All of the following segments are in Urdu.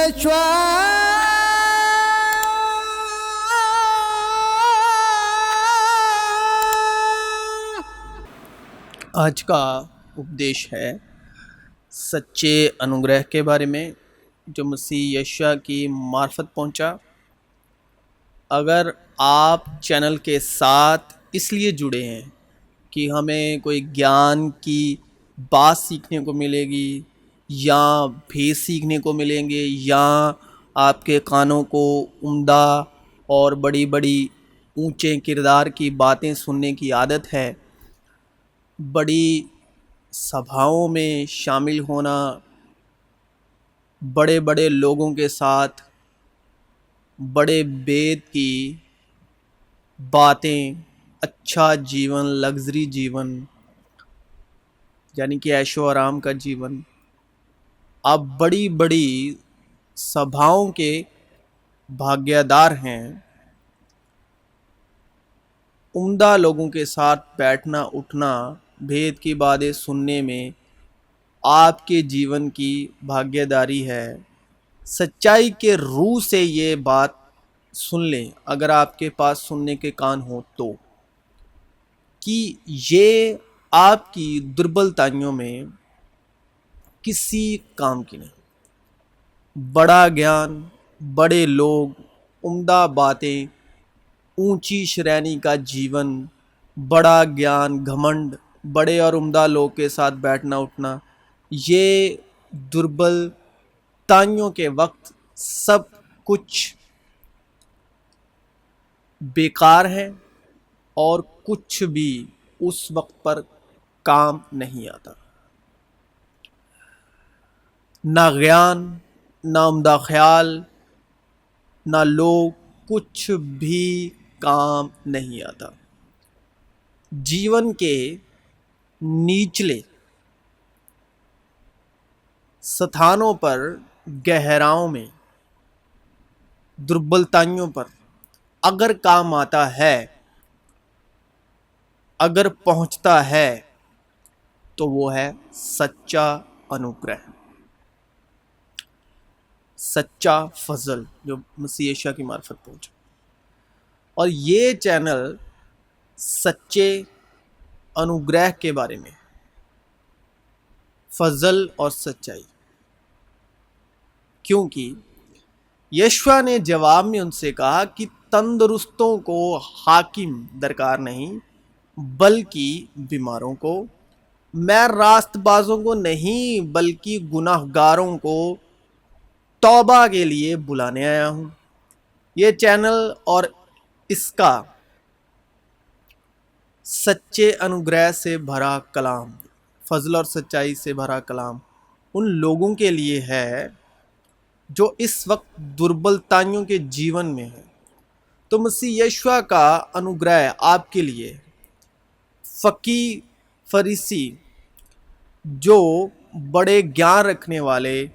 آج کا اپدیش ہے سچے انوگرہ کے بارے میں جو مسیح یشوع کی معرفت پہنچا۔ اگر آپ چینل کے ساتھ اس لیے جڑے ہیں کہ ہمیں کوئی گیان کی بات سیکھنے کو ملے گی یا بھید سیکھنے کو ملیں گے یا آپ کے کانوں کو عمدہ اور بڑی بڑی اونچے کردار کی باتیں سننے کی عادت ہے، بڑی سبھاؤں میں شامل ہونا، بڑے بڑے لوگوں کے ساتھ بڑے بید کی باتیں، اچھا جیون، لگژری جیون یعنی کہ عیش و آرام کا جیون، آپ بڑی بڑی سبھاؤں کے بھاگیدار ہیں، عمدہ لوگوں کے ساتھ بیٹھنا اٹھنا، بھید کی باتیں سننے میں آپ کے جیون کی بھاگیداری ہے۔ سچائی کے روح سے یہ بات سن لیں، اگر آپ کے پاس سننے کے کان ہوں تو، کہ یہ آپ کی دربلتائیوں میں کسی کام کی نہیں۔ بڑا گیان، بڑے لوگ، عمدہ باتیں، اونچی شرینی کا جیون، بڑا گیان، گھمنڈ، بڑے اور عمدہ لوگ کے ساتھ بیٹھنا اٹھنا، یہ دربلتائیوں کے وقت سب کچھ بیکار ہے اور کچھ بھی اس وقت پر کام نہیں آتا۔ نہ گیان، نہ عمدہ خیال، نہ لوگ، کچھ بھی کام نہیں آتا۔ جیون کے نچلے ستھانوں پر، گہراؤں میں، دربلتائیوں پر اگر کام آتا ہے، اگر پہنچتا ہے تو وہ ہے سچا انوگرہ، سچا فضل جو مسیح یشوع کی معرفت پہنچا۔ اور یہ چینل سچے انوگرہ کے بارے میں، فضل اور سچائی، کیونکہ یشوع نے جواب میں ان سے کہا کہ تندرستوں کو حاکم درکار نہیں بلکہ بیماروں کو، میں راست بازوں کو نہیں بلکہ گناہ گاروں کو توبہ کے لیے بلانے آیا ہوں۔ یہ چینل اور اس کا سچے انوگرہ سے بھرا کلام، فضل اور سچائی سے بھرا کلام ان لوگوں کے لیے ہے جو اس وقت دربلتائیوں کے جیون میں ہیں۔ تو مسیح یشوع کا انوگرہ آپ کے لیے، فقیہ فریسی جو بڑے گیان رکھنے والے،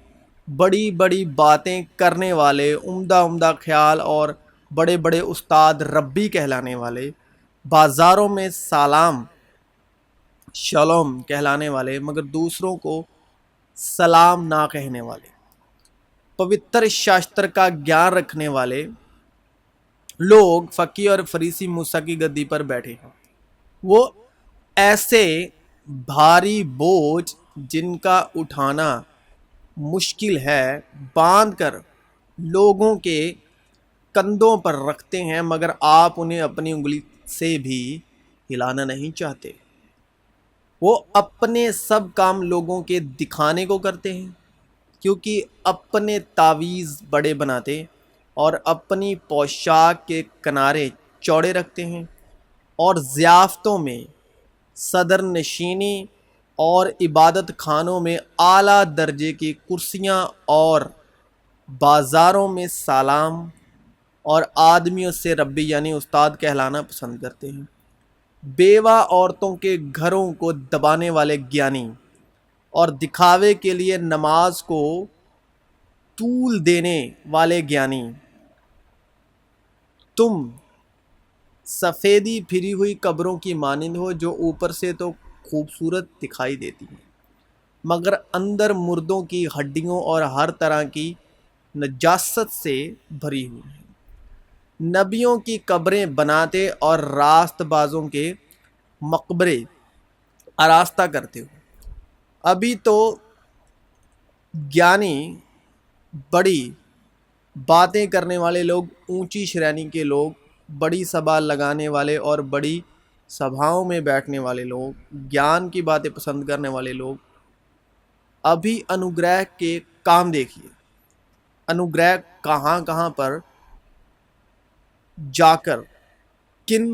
بڑی بڑی باتیں کرنے والے، عمدہ عمدہ خیال اور بڑے بڑے استاد ربی کہلانے والے، بازاروں میں سلام شالوم کہلانے والے مگر دوسروں کو سلام نہ کہنے والے، پوتر شاستر کا گیان رکھنے والے لوگ، فقیہ اور فریسی موسیٰ کی گدی پر بیٹھے ہیں۔ وہ ایسے بھاری بوجھ جن کا اٹھانا مشکل ہے باندھ کر لوگوں کے کندھوں پر رکھتے ہیں، مگر آپ انہیں اپنی انگلی سے بھی ہلانا نہیں چاہتے۔ وہ اپنے سب کام لوگوں کے دکھانے کو کرتے ہیں، کیونکہ اپنے تعویذ بڑے بناتے اور اپنی پوشاک کے کنارے چوڑے رکھتے ہیں، اور ضیافتوں میں، صدر نشینی اور عبادت خانوں میں اعلیٰ درجے کی کرسیاں اور بازاروں میں سلام اور آدمیوں سے ربی یعنی استاد کہلانا پسند کرتے ہیں۔ بیوہ عورتوں کے گھروں کو دبانے والے گیانی اور دکھاوے کے لیے نماز کو طول دینے والے گیانی، تم سفیدی پھری ہوئی قبروں کی مانند ہو جو اوپر سے تو خوبصورت دکھائی دیتی ہیں مگر اندر مردوں کی ہڈیوں اور ہر طرح کی نجاست سے بھری ہوئی ہیں۔ نبیوں کی قبریں بناتے اور راست بازوں کے مقبرے آراستہ کرتے ہو۔ ابھی تو گیانی، بڑی باتیں کرنے والے لوگ، اونچی شرینی کے لوگ، بڑی سبھا لگانے والے اور بڑی سبھاؤں میں بیٹھنے والے لوگ، گیان کی باتیں پسند کرنے والے لوگ، ابھی انوگرہ کے کام دیکھیے۔ انوگرہ کہاں کہاں پر جا کر، کن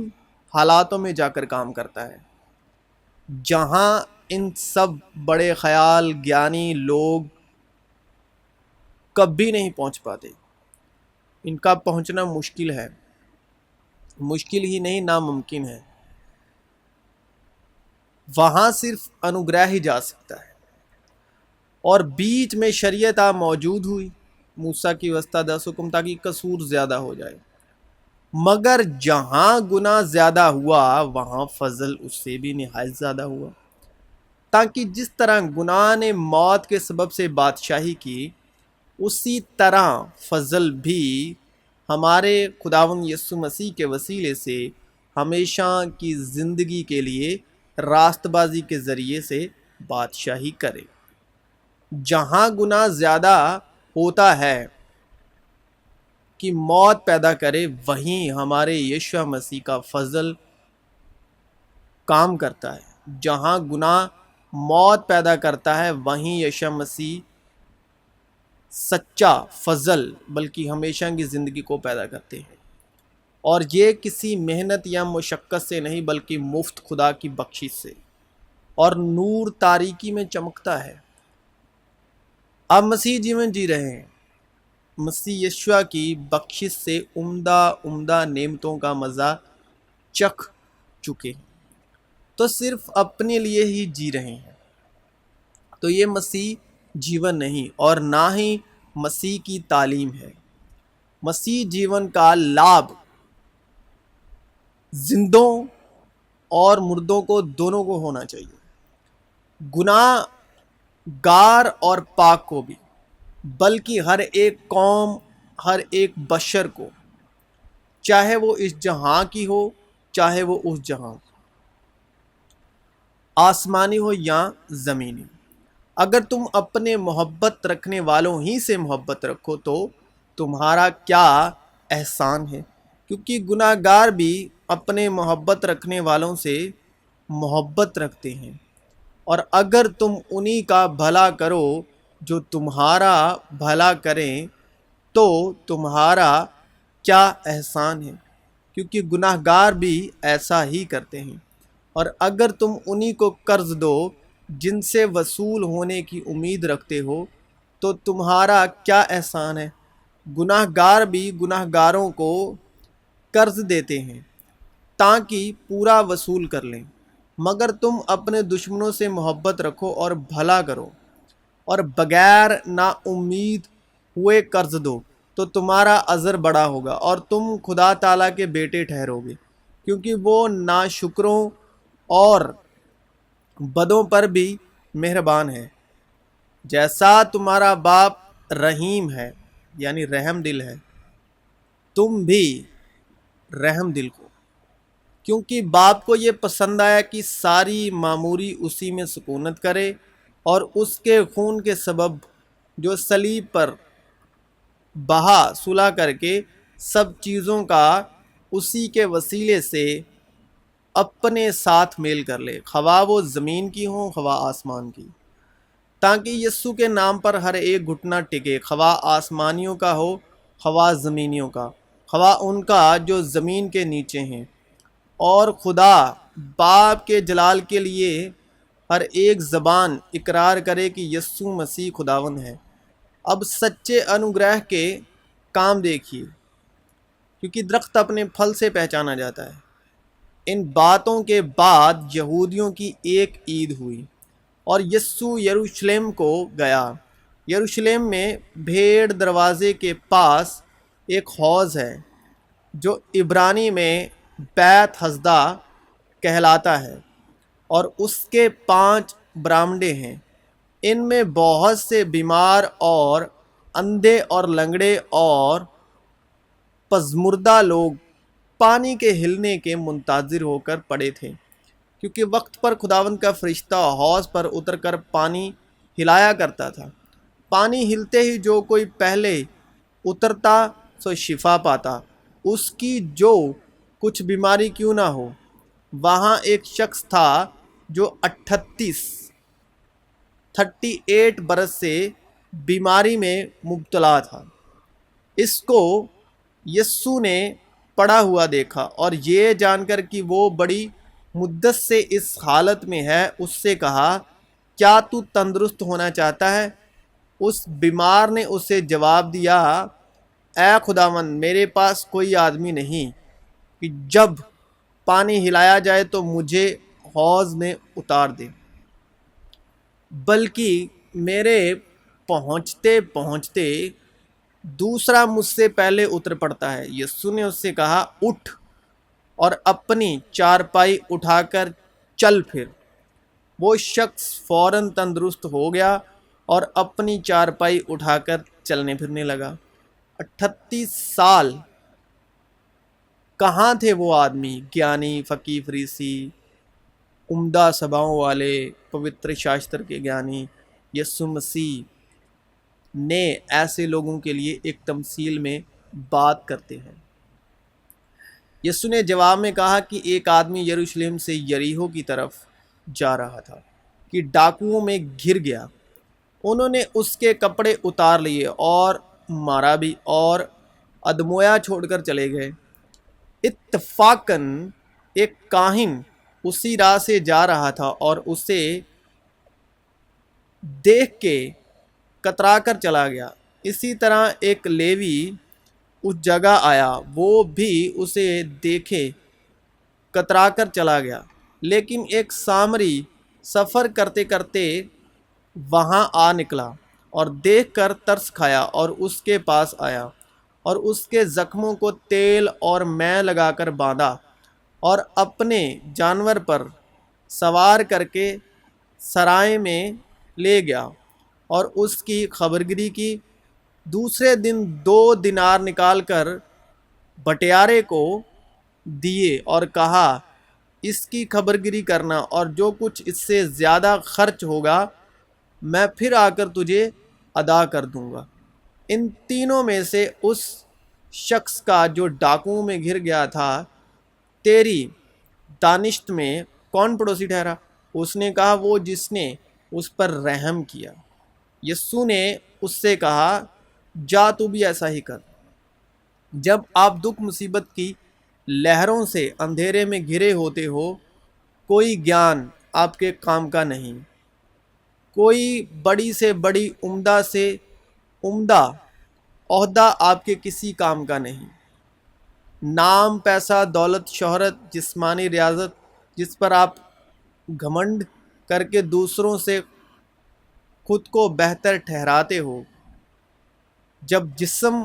حالاتوں میں جا کر کام کرتا ہے، جہاں ان سب بڑے خیال گیانی لوگ کبھی نہیں پہنچ پاتے۔ ان کا پہنچنا مشکل ہے، مشکل ہی نہیں ناممکن ہے۔ وہاں صرف انوگرہ ہی جا سکتا ہے۔ اور بیچ میں شریعت موجود ہوئی، موسیٰ کی وسطی 10 حکم، تاکہ قصور زیادہ ہو جائے۔ مگر جہاں گناہ زیادہ ہوا وہاں فضل اس سے بھی نہایت زیادہ ہوا، تاکہ جس طرح گناہ نے موت کے سبب سے بادشاہی کی، اسی طرح فضل بھی ہمارے خداوند یسوع مسیح کے وسیلے سے ہمیشہ کی زندگی کے لیے راست بازی کے ذریعے سے بادشاہی کرے۔ جہاں گناہ زیادہ ہوتا ہے کہ موت پیدا کرے، وہیں ہمارے یشوع مسیح کا فضل کام کرتا ہے۔ جہاں گناہ موت پیدا کرتا ہے، وہیں یشوع مسیح سچا فضل بلکہ ہمیشہ کی زندگی کو پیدا کرتے ہیں، اور یہ کسی محنت یا مشقت سے نہیں بلکہ مفت خدا کی بخشش سے۔ اور نور تاریکی میں چمکتا ہے۔ آپ مسیح جیون جی رہے ہیں، مسیح یشوع کی بخشش سے عمدہ نعمتوں کا مزہ چکھ چکے ہیں، تو صرف اپنے لیے ہی جی رہے ہیں، تو یہ مسیح جیون نہیں اور نہ ہی مسیح کی تعلیم ہے۔ مسیح جیون کا لابھ زندوں اور مردوں کو دونوں کو ہونا چاہیے، گناہ گار اور پاک کو بھی، بلکہ ہر ایک قوم، ہر ایک بشر کو، چاہے وہ اس جہاں کی ہو چاہے وہ اس جہاں، آسمانی ہو یا زمینی۔ اگر تم اپنے محبت رکھنے والوں ہی سے محبت رکھو تو تمہارا کیا احسان ہے، کیونکہ گناہ گار بھی اپنے محبت رکھنے والوں سے محبت رکھتے ہیں۔ اور اگر تم انہی کا بھلا کرو جو تمہارا بھلا کریں تو تمہارا کیا احسان ہے، کیونکہ گناہ گار بھی ایسا ہی کرتے ہیں۔ اور اگر تم انہی کو قرض دو جن سے وصول ہونے کی امید رکھتے ہو تو تمہارا کیا احسان ہے، گناہ گار بھی گناہ گاروں کو قرض دیتے ہیں تاکہ پورا وصول کر لیں۔ مگر تم اپنے دشمنوں سے محبت رکھو اور بھلا کرو اور بغیر نا امید ہوئے قرض دو، تو تمہارا اجر بڑا ہوگا اور تم خدا تعالیٰ کے بیٹے ٹھہرو گے، کیونکہ وہ ناشکروں اور بدوں پر بھی مہربان ہے۔ جیسا تمہارا باپ رحیم ہے، یعنی رحم دل ہے، تم بھی رحم دل کو، کیونکہ باپ کو یہ پسند آیا کہ ساری معموری اسی میں سکونت کرے، اور اس کے خون کے سبب جو صلیب پر بہا صلح کر کے سب چیزوں کا اسی کے وسیلے سے اپنے ساتھ میل کر لے، خواہ وہ زمین کی ہوں خواہ آسمان کی، تاکہ یسوع کے نام پر ہر ایک گھٹنا ٹکے، خواہ آسمانیوں کا ہو خواہ زمینیوں کا، خواہ ان کا جو زمین کے نیچے ہیں، اور خدا باپ کے جلال کے لیے ہر ایک زبان اقرار کرے کہ یسوع مسیح خداوند ہے۔ اب سچے انوگرہ کے کام دیکھیے، کیونکہ درخت اپنے پھل سے پہچانا جاتا ہے۔ ان باتوں کے بعد یہودیوں کی ایک عید ہوئی اور یسوع یروشلم کو گیا۔ یروشلم میں بھیڑ دروازے کے پاس ایک حوض ہے جو عبرانی میں بیت حسدہ کہلاتا ہے، اور اس کے 5 برامڈے ہیں۔ ان میں بہت سے بیمار اور اندھے اور لنگڑے اور پزمردہ لوگ پانی کے ہلنے کے منتظر ہو کر پڑے تھے، کیونکہ وقت پر خداوند کا فرشتہ حوض پر اتر کر پانی ہلایا کرتا تھا۔ پانی ہلتے ہی جو کوئی پہلے اترتا سو شفا پاتا، اس کی جو کچھ بیماری کیوں نہ ہو۔ وہاں ایک شخص تھا جو 38 برس سے بیماری میں مبتلا تھا۔ اس کو یسوع نے پڑا ہوا دیکھا اور یہ جان کر کہ وہ بڑی مدت سے اس حالت میں ہے، اس سے کہا، کیا تو تندرست ہونا چاہتا ہے؟ اس بیمار نے اسے جواب دیا، اے خداوند، میرے پاس کوئی آدمی نہیں کہ جب پانی ہلایا جائے تو مجھے حوض میں اتار دے، بلکہ میرے پہنچتے پہنچتے دوسرا مجھ سے پہلے اتر پڑتا ہے۔ یسوع نے اس سے کہا، اٹھ اور اپنی چارپائی اٹھا کر چل پھر۔ وہ شخص فوراً تندرست ہو گیا اور اپنی چارپائی اٹھا کر چلنے پھرنے لگا۔ 38 سال کہاں تھے وہ آدمی، گیانی، فقیہ، فریسی، عمدہ سبھاؤں والے، پوتر شاستر کے گیانی؟ یسوع مسیح نے ایسے لوگوں کے لیے ایک تمثیل میں بات کرتے ہیں۔ یسوع نے جواب میں کہا کہ ایک آدمی یروشلم سے یریحو کی طرف جا رہا تھا کہ ڈاکوؤں میں گر گیا۔ انہوں نے اس کے کپڑے اتار لیے اور مارا بھی اور ادمویا چھوڑ کر چلے گئے۔ اتفاقاً ایک کاہن اسی راہ سے جا رہا تھا اور اسے دیکھ کے کترا کر چلا گیا۔ اسی طرح ایک لیوی اس جگہ آیا، وہ بھی اسے دیکھے کترا کر چلا گیا۔ لیکن ایک سامری سفر کرتے کرتے وہاں آ نکلا اور دیکھ کر ترس کھایا اور اس کے پاس آیا اور اس کے زخموں کو تیل اور مے لگا کر باندھا اور اپنے جانور پر سوار کر کے سرائے میں لے گیا اور اس کی خبرگیری کی۔ دوسرے دن 2 دینار نکال کر بٹیارے کو دیے اور کہا، اس کی خبرگیری کرنا اور جو کچھ اس سے زیادہ خرچ ہوگا میں پھر آ کر تجھے ادا کر دوں گا۔ ان تینوں میں سے اس شخص کا جو ڈاکوؤں میں گر گیا تھا تیری دانشت میں کون پڑوسی ٹھہرا؟ اس نے کہا، وہ جس نے اس پر رحم کیا۔ یسوع نے اس سے کہا، جا تو بھی ایسا ہی کر۔ جب آپ دکھ مصیبت کی لہروں سے اندھیرے میں گھرے ہوتے ہو، کوئی گیان آپ کے کام کا نہیں، کوئی بڑی سے بڑی عمدہ سے عمدہ عہدہ آپ کے کسی کام کا نہیں۔ نام، پیسہ، دولت، شہرت، جسمانی ریاضت جس پر آپ گھمنڈ کر کے دوسروں سے خود کو بہتر ٹھہراتے ہو، جب جسم،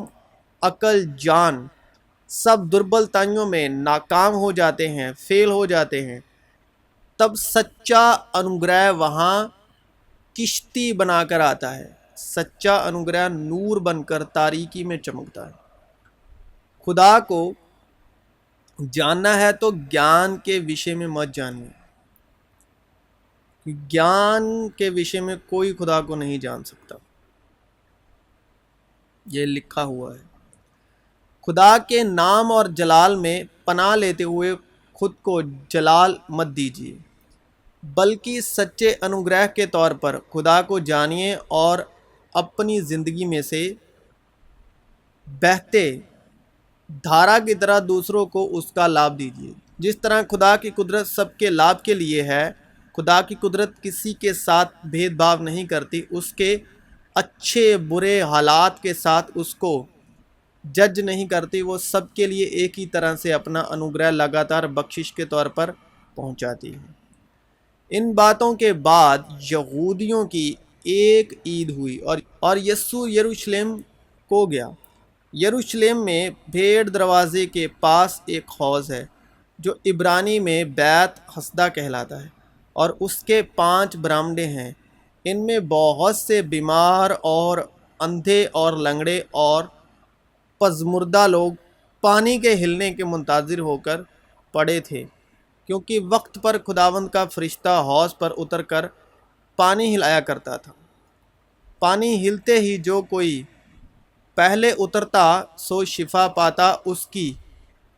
عقل، جان سب دربلتائیوں میں ناکام ہو جاتے ہیں، فیل ہو جاتے ہیں، تب سچا انوگرہ وہاں کشتی بنا کر آتا ہے۔ سچا انوگرہ نور بن کر تاریکی میں چمکتا ہے۔ خدا کو جاننا ہے تو گیان کے وشے میں مت جانیے۔ گیان کے وشے میں کوئی خدا کو نہیں جان سکتا، یہ لکھا ہوا ہے۔ خدا کے نام اور جلال میں پناہ لیتے ہوئے خود کو جلال مت دیجیے، بلکہ سچے انوگرہ کے طور پر خدا کو جانیے اور اپنی زندگی میں سے بہتے دھارا کی طرح دوسروں کو اس کا لابھ دیجیے۔ جس طرح خدا کی قدرت سب کے لابھ کے لیے ہے، خدا کی قدرت کسی کے ساتھ بھید بھاؤ نہیں کرتی، اس کے اچھے برے حالات کے ساتھ اس کو جج نہیں کرتی، وہ سب کے لیے ایک ہی طرح سے اپنا انوگرہ لگاتار بخشش کے طور پر پہنچاتی ہے۔ ان باتوں کے بعد یہودیوں کی ایک عید ہوئی اور یسوع یروشلم کو گیا۔ یروشلم میں بھیڑ دروازے کے پاس ایک حوض ہے جو عبرانی میں بیت حسدہ کہلاتا ہے، اور اس کے 5 برآمدے ہیں۔ ان میں بہت سے بیمار اور اندھے اور لنگڑے اور پزمردہ لوگ پانی کے ہلنے کے منتظر ہو کر پڑے تھے، کیونکہ وقت پر خداوند کا فرشتہ حوض پر اتر کر پانی ہلایا کرتا تھا۔ پانی ہلتے ہی جو کوئی پہلے اترتا سو شفا پاتا، اس کی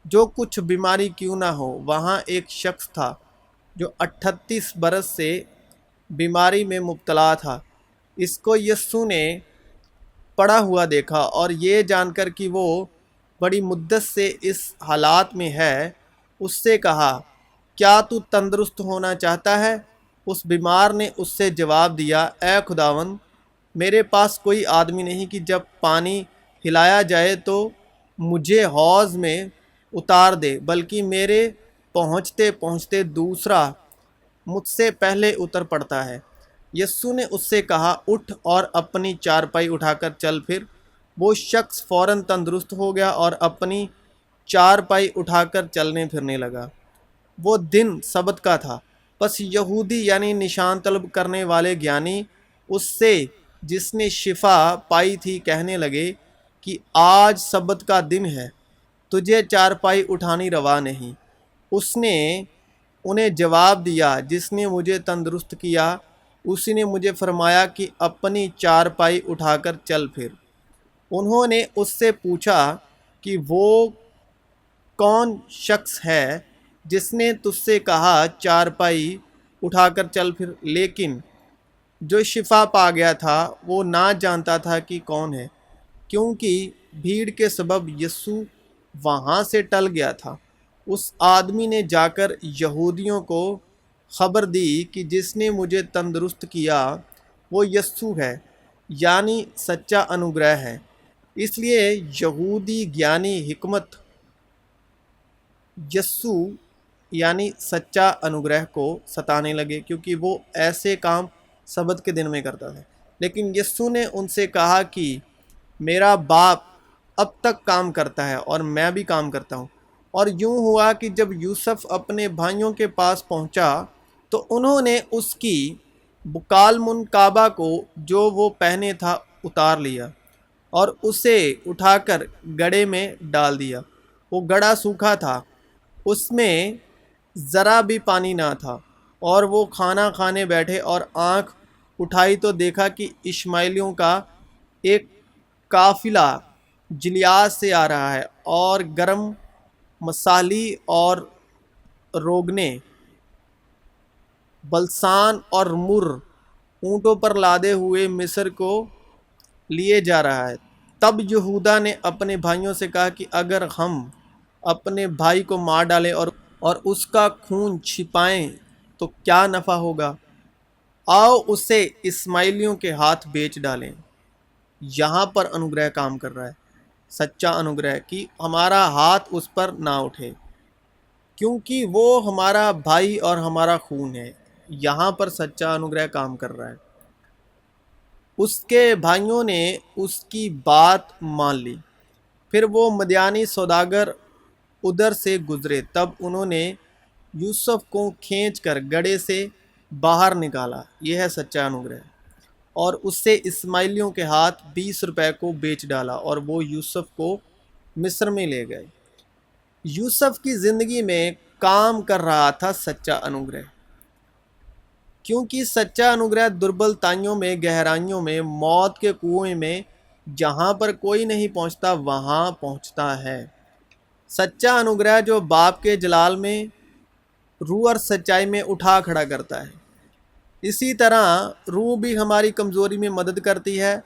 جو کچھ بیماری کیوں نہ ہو۔ وہاں ایک شخص تھا جو 38 برس سے بیماری میں مبتلا تھا۔ اس کو یسوع نے پڑا ہوا دیکھا اور یہ جان کر کہ وہ بڑی مدت سے اس حالات میں ہے، اس سے کہا، کیا تو تندرست ہونا چاہتا ہے؟ اس بیمار نے اس سے جواب دیا، اے خداوند، میرے پاس کوئی آدمی نہیں کہ جب پانی ہلایا جائے تو مجھے حوض میں اتار دے، بلکہ میرے پہنچتے پہنچتے دوسرا مجھ سے پہلے اتر پڑتا ہے۔ یسوع نے اس سے کہا، اٹھ اور اپنی چارپائی اٹھا کر چل پھر۔ وہ شخص فوراً تندرست ہو گیا اور اپنی چارپائی اٹھا کر چلنے پھرنے لگا۔ وہ دن سبت کا تھا، پس یہودی یعنی نشان طلب کرنے والے گیانی اس سے جس نے شفا پائی تھی کہنے لگے کہ آج سبت کا دن ہے، تجھے چارپائی اٹھانی روا نہیں۔ اس نے انہیں جواب دیا، جس نے مجھے تندرست کیا اسی نے مجھے فرمایا کہ اپنی چارپائی اٹھا کر چل پھر۔ انہوں نے اس سے پوچھا کہ وہ کون شخص ہے جس نے تجھ سے کہا چارپائی اٹھا کر چل پھر؟ لیکن جو شفا پا گیا تھا وہ نہ جانتا تھا کہ کون ہے، کیونکہ بھیڑ کے سبب یسوع وہاں سے ٹل گیا تھا۔ اس آدمی نے جا کر یہودیوں کو خبر دی کہ جس نے مجھے تندرست کیا وہ یسوع ہے، یعنی سچا انوگرہ ہے۔ اس لیے یہودی گیانی حکمت یسوع یعنی سچا انوگرہ کو ستانے لگے، کیونکہ وہ ایسے کام سبت کے دن میں کرتا تھا۔ لیکن یسوع نے ان سے کہا کہ میرا باپ اب تک کام کرتا ہے اور میں بھی کام کرتا ہوں۔ اور یوں ہوا کہ جب یوسف اپنے بھائیوں کے پاس پہنچا تو انہوں نے اس کی بکالمن کعبہ کو جو وہ پہنے تھا اتار لیا اور اسے اٹھا کر گڑھے میں ڈال دیا۔ وہ گڑھا سوکھا تھا، اس میں ذرا بھی پانی نہ تھا، اور وہ کھانا کھانے بیٹھے اور آنکھ اٹھائی تو دیکھا کہ اشماعیلیوں کا ایک قافلہ جلیعاد سے آ رہا ہے، اور گرم مصالی اور روغنے، بلسان اور مر اونٹوں پر لادے ہوئے مصر کو لیے جا رہا ہے۔ تب یہودا نے اپنے بھائیوں سے کہا کہ اگر ہم اپنے بھائی کو مار ڈالیں اور اس کا خون چھپائیں تو کیا نفع ہوگا؟ آؤ اسے اسماعیلیوں کے ہاتھ بیچ ڈالیں۔ یہاں پر انوگرہ کام کر رہا ہے، سچا انوگرہ، کہ ہمارا ہاتھ اس پر نہ اٹھے، کیونکہ وہ ہمارا بھائی اور ہمارا خون ہے۔ یہاں پر سچا انوگرہ کام کر رہا ہے۔ اس کے بھائیوں نے اس کی بات مان لی۔ پھر وہ مدیانی سوداگر ادھر سے گزرے، تب انہوں نے یوسف کو کھینچ کر گڑھے سے باہر نکالا، یہ ہے سچا انوگرہ، اور اس سے اسماعیلیوں کے ہاتھ 20 روپے کو بیچ ڈالا، اور وہ یوسف کو مصر میں لے گئے۔ یوسف کی زندگی میں کام کر رہا تھا سچا انوگرہ، کیونکہ سچا انوگرہ دربل تائیوں میں، گہرائیوں میں، موت کے کنویں میں، جہاں پر کوئی نہیں پہنچتا وہاں پہنچتا ہے۔ سچا انوگرہ جو باپ کے جلال میں، روح اور سچائی میں اٹھا کھڑا کرتا ہے۔ اسی طرح روح بھی ہماری کمزوری میں مدد کرتی ہے۔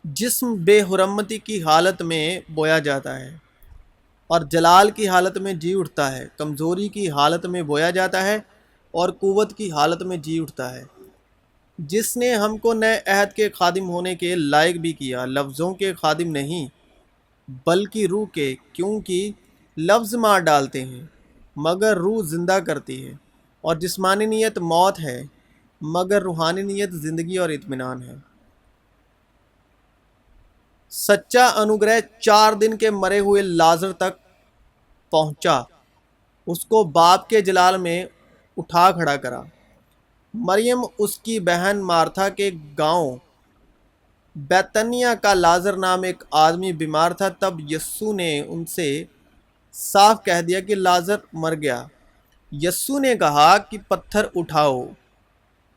جسم بے حرمتی کی حالت میں بویا جاتا ہے اور جلال کی حالت میں جی اٹھتا ہے، کمزوری کی حالت میں بویا جاتا ہے اور قوت کی حالت میں جی اٹھتا ہے۔ جس نے ہم کو نئے عہد کے خادم ہونے کے لائق بھی کیا، لفظوں کے خادم نہیں بلکہ روح کے، کیونکہ لفظ مار ڈالتے ہیں مگر روح زندہ کرتی ہے، اور جسمانی نیت موت ہے مگر روحانی نیت زندگی اور اطمینان ہے۔ سچا انوگرہ 4 دن کے مرے ہوئے لازر تک پہنچا، اس کو باپ کے جلال میں اٹھا کھڑا کرا۔ مریم اس کی بہن مارتھا کے گاؤں بیتنیا کا لازر نام ایک آدمی بیمار تھا۔ تب یسوع نے ان سے صاف کہہ دیا کہ لازر مر گیا۔ یسوع نے کہا کہ پتھر اٹھاؤ۔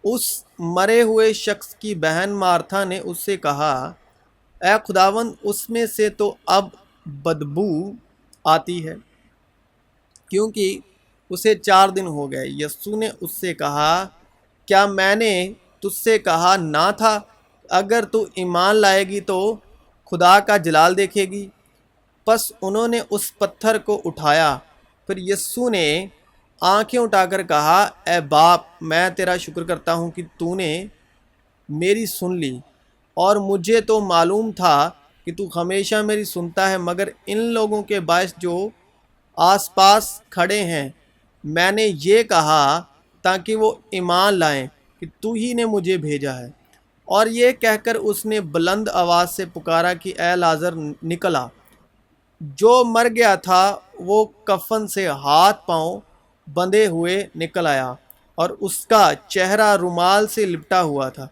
اس مرے ہوئے شخص کی بہن مارتھا نے اس سے کہا، اے خداوند، اس میں سے تو اب بدبو آتی ہے، کیونکہ اسے 4 دن ہو گئے۔ یسوع نے اس سے کہا، کیا میں نے تجھ سے کہا نہ تھا، اگر تو ایمان لائے گی تو خدا کا جلال دیکھے گی؟ پس انہوں نے اس پتھر کو اٹھایا۔ پھر یسوع نے آنکھیں اٹھا کر کہا، اے باپ، میں تیرا شکر کرتا ہوں کہ تو نے میری سن لی، اور مجھے تو معلوم تھا کہ تو ہمیشہ میری سنتا ہے، مگر ان لوگوں کے باعث جو آس پاس کھڑے ہیں میں نے یہ کہا تاکہ وہ ایمان لائیں کہ تو ہی نے مجھے بھیجا ہے۔ اور یہ کہہ کر اس نے بلند آواز سے پکارا کہ اے لازر نکلا۔ جو مر گیا تھا وہ کفن سے ہاتھ پاؤں بندھے ہوئے نکل آیا، اور اس کا چہرہ رومال سے لپٹا ہوا تھا۔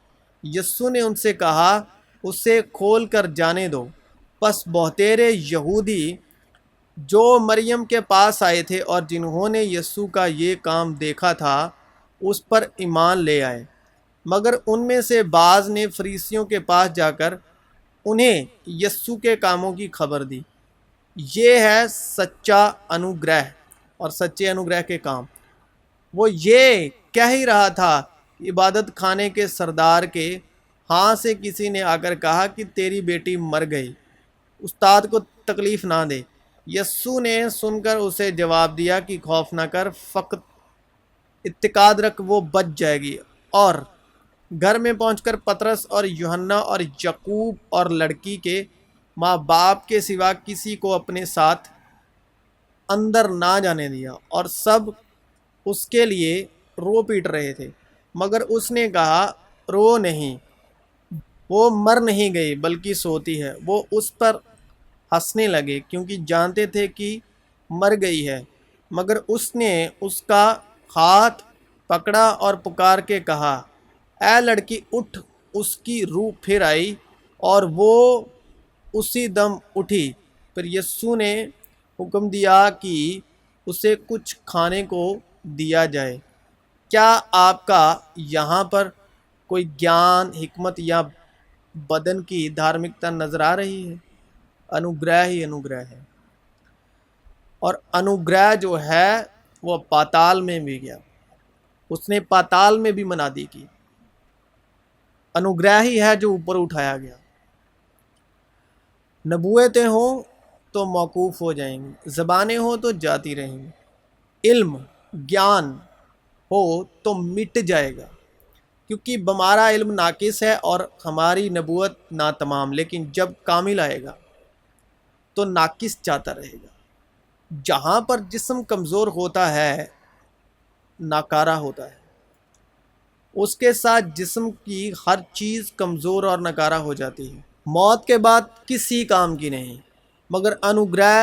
یسوع نے ان سے کہا، اسے کھول کر جانے دو۔ پس بہتیرے یہودی جو مریم کے پاس آئے تھے اور جنہوں نے یسوع کا یہ کام دیکھا تھا، اس پر ایمان لے آئے، مگر ان میں سے بعض نے فریسیوں کے پاس جا کر انہیں یسوع کے کاموں کی خبر دی۔ یہ ہے سچا انوگرہ اور سچے انوگرہ کے کام۔ وہ یہ کہہ ہی رہا تھا، عبادت خانے کے سردار کے ہاں سے کسی نے آ کر کہا کہ تیری بیٹی مر گئی، استاد کو تکلیف نہ دے۔ یسوع نے سن کر اسے جواب دیا کہ خوف نہ کر، فقط اتقاد رکھ، وہ بچ جائے گی۔ اور گھر میں پہنچ کر پطرس اور یوحنا اور یعقوب اور لڑکی کے ماں باپ کے سوا کسی کو اپنے ساتھ اندر نہ جانے دیا، اور سب اس کے لیے رو پیٹ رہے تھے۔ مگر اس نے کہا، رو نہیں، وہ مر نہیں گئی بلکہ سوتی ہے۔ وہ اس پر ہنسنے لگے کیونکہ جانتے تھے کہ مر گئی ہے، مگر اس نے اس کا ہاتھ پکڑا اور پکار کے کہا، اے لڑکی، اٹھ۔ اس کی روح پھر آئی اور وہ اسی دم اٹھی۔ پھر یسوع نے حکم دیا کہ اسے کچھ کھانے کو دیا جائے۔ کیا آپ کا یہاں پر کوئی گیان، حکمت یا بدن کی دھارمکتا نظر آ رہی ہے؟ انوگرہ ہی انوگرہ ہے، اور انوگرہ جو ہے وہ پاتال میں بھی گیا، اس نے پاتال میں بھی منادی کی۔ انوگرہ ہی ہے جو اوپر اٹھایا گیا۔ نبوتیں ہوں تو موقوف ہو جائیں گی، زبانیں ہوں تو جاتی رہیں گی، علم گیان ہو تو مٹ جائے گا، کیونکہ ہمارا علم ناقص ہے اور ہماری نبوت ناتمام، لیکن جب کامل آئے گا تو ناقص جاتا رہے گا۔ جہاں پر جسم کمزور ہوتا ہے، ناکارہ ہوتا ہے، اس کے ساتھ جسم کی ہر چیز کمزور اور ناکارہ ہو جاتی ہے، موت کے بعد کسی کام کی نہیں۔ مگر انوگرہ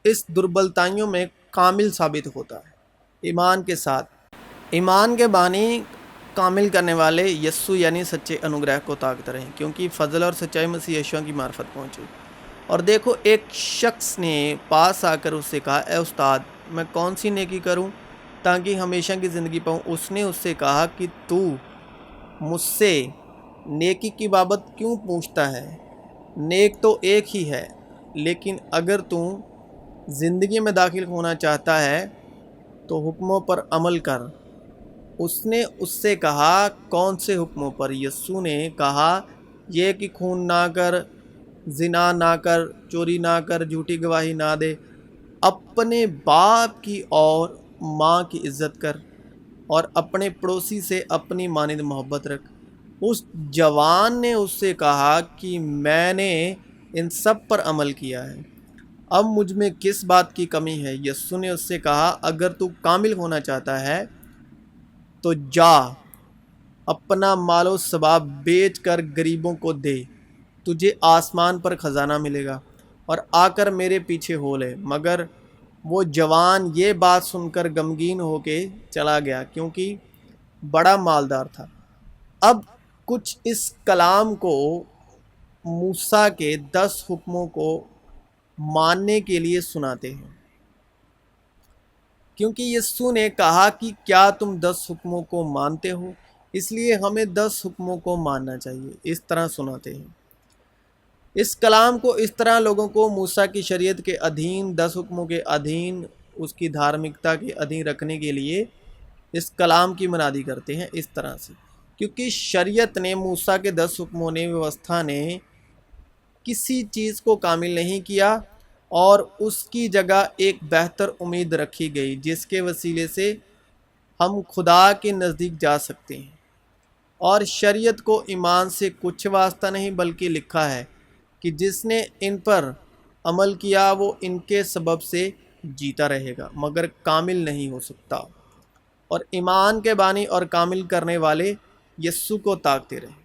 اس دربلتائیوں میں کامل ثابت ہوتا ہے، ایمان کے ساتھ۔ ایمان کے بانی کامل کرنے والے یسوع یعنی سچے انوگرہ کو طاقت رہیں، کیونکہ فضل اور سچائی مسیح یشوع کی معرفت پہنچی۔ اور دیکھو، ایک شخص نے پاس آ کر اس سے کہا، اے استاد، میں کون سی نیکی کروں تاکہ ہمیشہ کی زندگی پاؤں؟ اس نے اس سے کہا کہ تو مجھ سے نیکی کی بابت کیوں پوچھتا ہے؟ نیک تو ایک ہی ہے، لیکن اگر تو زندگی میں داخل ہونا چاہتا ہے تو حکموں پر عمل کر۔ اس نے اس سے کہا، کون سے حکموں پر؟ یسوع نے کہا، یہ کہ خون نہ کر، زنا نہ کر، چوری نہ کر، جھوٹی گواہی نہ دے، اپنے باپ کی اور ماں کی عزت کر، اور اپنے پڑوسی سے اپنی مانند محبت رکھ۔ اس جوان نے اس سے کہا کہ میں نے ان سب پر عمل کیا ہے، اب مجھ میں کس بات کی کمی ہے؟ یسوع نے اس سے کہا، اگر تو کامل ہونا چاہتا ہے تو جا، اپنا مال و ثبات بیچ کر غریبوں کو دے، تجھے آسمان پر خزانہ ملے گا، اور آ کر میرے پیچھے ہو لے۔ مگر وہ جوان یہ بات سن کر غمگین ہو کے چلا گیا، کیونکہ بڑا مالدار تھا۔ اب کچھ اس کلام کو موسیٰ کے 10 حکموں کو ماننے کے لیے سناتے ہیں، کیونکہ یسوع نے کہا کہ کیا تم 10 حکموں کو مانتے ہو، اس لیے ہمیں 10 حکموں کو ماننا چاہیے۔ اس طرح سناتے ہیں اس کلام کو، اس طرح لوگوں کو موسیٰ کی شریعت کے ادھین، 10 حکموں کے ادھین، اس کی دھارمکتا کے ادھین رکھنے کے لیے اس کلام کی منادی کرتے ہیں اس طرح سے، کیونکہ شریعت نے، موسیٰ کے 10 حکموں نے، ویوستھا نے کسی چیز کو کامل نہیں کیا، اور اس کی جگہ ایک بہتر امید رکھی گئی جس کے وسیلے سے ہم خدا کے نزدیک جا سکتے ہیں۔ اور شریعت کو ایمان سے کچھ واسطہ نہیں، بلکہ لکھا ہے کہ جس نے ان پر عمل کیا وہ ان کے سبب سے جیتا رہے گا، مگر کامل نہیں ہو سکتا۔ اور ایمان کے بانی اور کامل کرنے والے یسوع کو تاکتے رہے۔